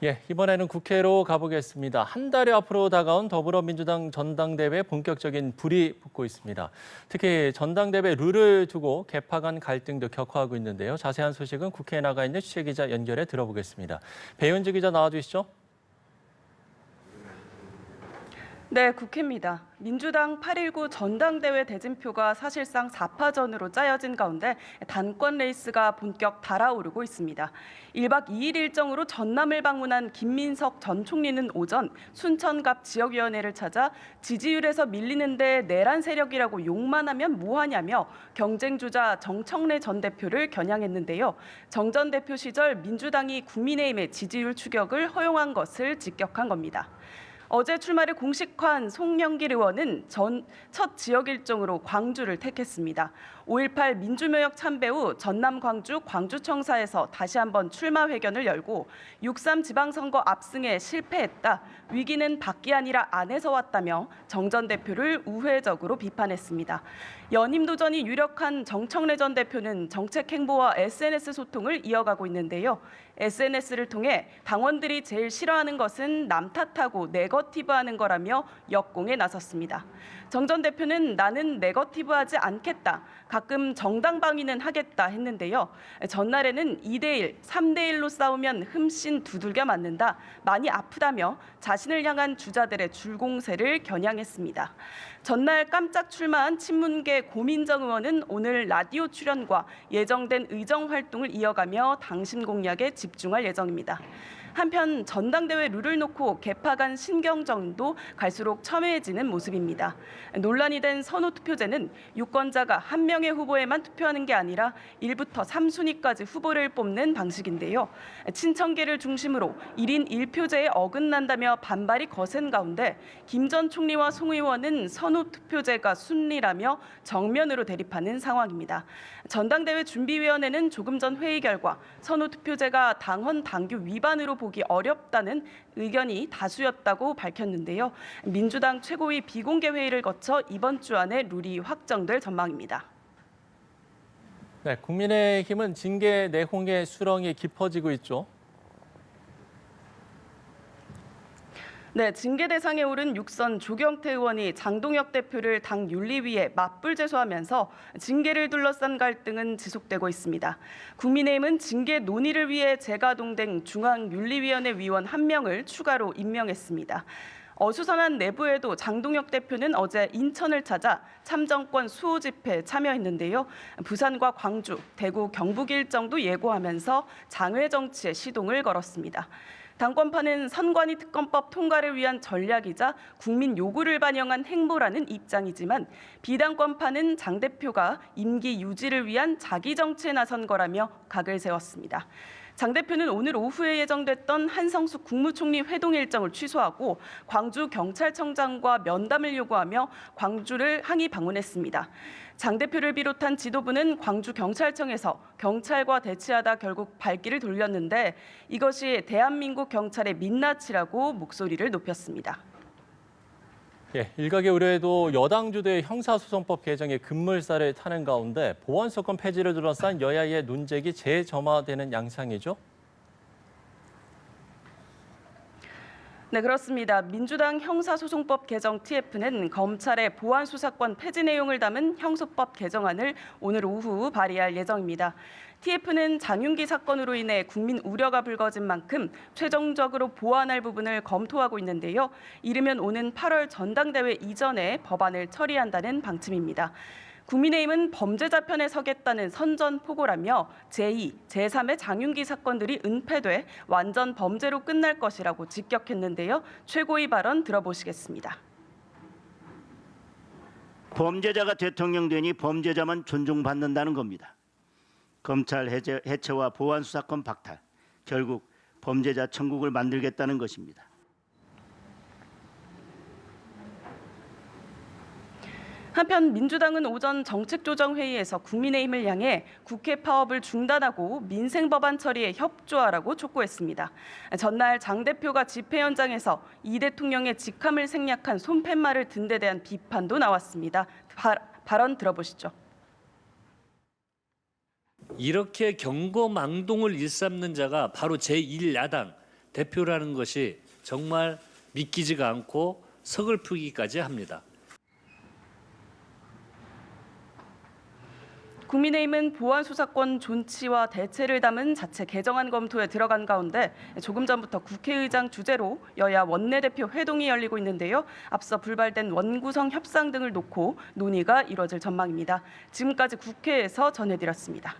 예, 이번에는 국회로 가보겠습니다. 한 달여 앞으로 다가온 더불어민주당 전당대회에 본격적인 불이 붙고 있습니다. 특히 전당대회 룰을 두고 개파 간 갈등도 격화하고 있는데요. 자세한 소식은 국회에 나가 있는 취재기자 연결해 들어보겠습니다. 배현주 기자 나와주시죠. 네, 국회입니다. 민주당 8.19 전당대회 대진표가 사실상 4파전으로 짜여진 가운데 단권 레이스가 본격 달아오르고 있습니다. 1박 2일 일정으로 전남을 방문한 김민석 전 총리는 오전 순천갑 지역위원회를 찾아 지지율에서 밀리는데 내란 세력이라고 욕만 하면 뭐하냐며 경쟁주자 정청래 전 대표를 겨냥했는데요. 정 전 대표 시절 민주당이 국민의힘의 지지율 추격을 허용한 것을 직격한 겁니다. 어제 출마를 공식화한 송영길 의원은 첫 지역 일정으로 광주를 택했습니다. 5.18 민주묘역 참배 후 전남 광주청사에서 다시 한번 출마 회견을 열고 6.3 지방선거 압승에 실패했다. 위기는 밖이 아니라 안에서 왔다며 정 전 대표를 우회적으로 비판했습니다. 연임 도전이 유력한 정청래 전 대표는 정책 행보와 SNS 소통을 이어가고 있는데요. SNS를 통해 당원들이 제일 싫어하는 것은 남 탓하고 네거티브하는 거라며 역공에 나섰습니다. 정 전 대표는 나는 네거티브하지 않겠다. 가끔 정당 방위는 하겠다 했는데요. 전날에는 2대1, 3대1로 싸우면 흠씬 두들겨 맞는다. 많이 아프다며 자신을 향한 주자들의 줄공세를 겨냥했습니다. 전날 깜짝 출마한 친문계 고민정 의원은 오늘 라디오 출연과 예정된 의정 활동을 이어가며 당심 공략에 집중할 예정입니다. 한편 전당대회 룰을 놓고 개파 간 신경전도 갈수록 첨예해지는 모습입니다. 논란이 된 선호투표제는 유권자가 한 명의 후보에만 투표하는 게 아니라 1부터 3순위까지 후보를 뽑는 방식인데요. 친청계를 중심으로 1인 1표제에 어긋난다며 반발이 거센 가운데 김 전 총리와 송 의원은 선호투표제가 순리라며 정면으로 대립하는 상황입니다. 전당대회 준비위원회는 조금 전 회의 결과 선호투표제가 당헌 당규 위반으로 보기 어렵다는 의견이 다수였다고 밝혔는데요. 민주당 최고위 비공개 회의를 거쳐 이번 주 안에 룰이 확정될 전망입니다. 네, 국민의힘은 징계 내홍의 수렁이 깊어지고 있죠. 네, 징계 대상에 오른 육선 조경태 의원이 장동혁 대표를 당 윤리위에 맞불 제소하면서 징계를 둘러싼 갈등은 지속되고 있습니다. 국민의힘은 징계 논의를 위해 재가동된 중앙윤리위원회 위원 1명을 추가로 임명했습니다. 어수선한 내부에도 장동혁 대표는 어제 인천을 찾아 참정권 수호 집회에 참여했는데요. 부산과 광주, 대구, 경북 일정도 예고하면서 장외 정치에 시동을 걸었습니다. 당권파는 선관위 특검법 통과를 위한 전략이자 국민 요구를 반영한 행보라는 입장이지만 비당권파는 장 대표가 임기 유지를 위한 자기 정치에 나선 거라며 각을 세웠습니다. 장 대표는 오늘 오후에 예정됐던 한성숙 국무총리 회동 일정을 취소하고 광주 경찰청장과 면담을 요구하며 광주를 항의 방문했습니다. 장 대표를 비롯한 지도부는 광주 경찰청에서 경찰과 대치하다 결국 발길을 돌렸는데 이것이 대한민국 경찰의 민낯이라고 목소리를 높였습니다. 예, 일각의 우려에도 여당 주도의 형사소송법 개정에 급물살을 타는 가운데 보안소권 폐지를 둘러싼 여야의 논쟁이 재점화되는 양상이죠. 네, 그렇습니다. 민주당 형사소송법 개정 TF는 검찰의 보안수사권 폐지 내용을 담은 형소법 개정안을 오늘 오후 발의할 예정입니다. TF는 장윤기 사건으로 인해 국민 우려가 불거진 만큼 최종적으로 보완할 부분을 검토하고 있는데요. 이르면 오는 8월 전당대회 이전에 법안을 처리한다는 방침입니다. 국민의힘은 범죄자 편에 서겠다는 선전포고라며 제2, 제3의 장윤기 사건들이 은폐돼 완전 범죄로 끝날 것이라고 직격했는데요. 최고위 발언 들어보시겠습니다. 범죄자가 대통령 되니 범죄자만 존중받는다는 겁니다. 검찰 해체와 보안수사권 박탈, 결국 범죄자 천국을 만들겠다는 것입니다. 한편 민주당은 오전 정책조정회의에서 국민의힘을 향해 국회 파업을 중단하고 민생 법안 처리에 협조하라고 촉구했습니다. 전날 장 대표가 집회 현장에서 이 대통령의 직함을 생략한 손팻말을 든 데 대한 비판도 나왔습니다. 발언 들어보시죠. 이렇게 경거망동을 일삼는 자가 바로 제1야당 대표라는 것이 정말 믿기지가 않고 서글프기까지 합니다. 국민의힘은 보안 수사권 존치와 대체를 담은 자체 개정안 검토에 들어간 가운데 조금 전부터 국회의장 주재로 여야 원내대표 회동이 열리고 있는데요. 앞서 불발된 원구성 협상 등을 놓고 논의가 이뤄질 전망입니다. 지금까지 국회에서 전해드렸습니다.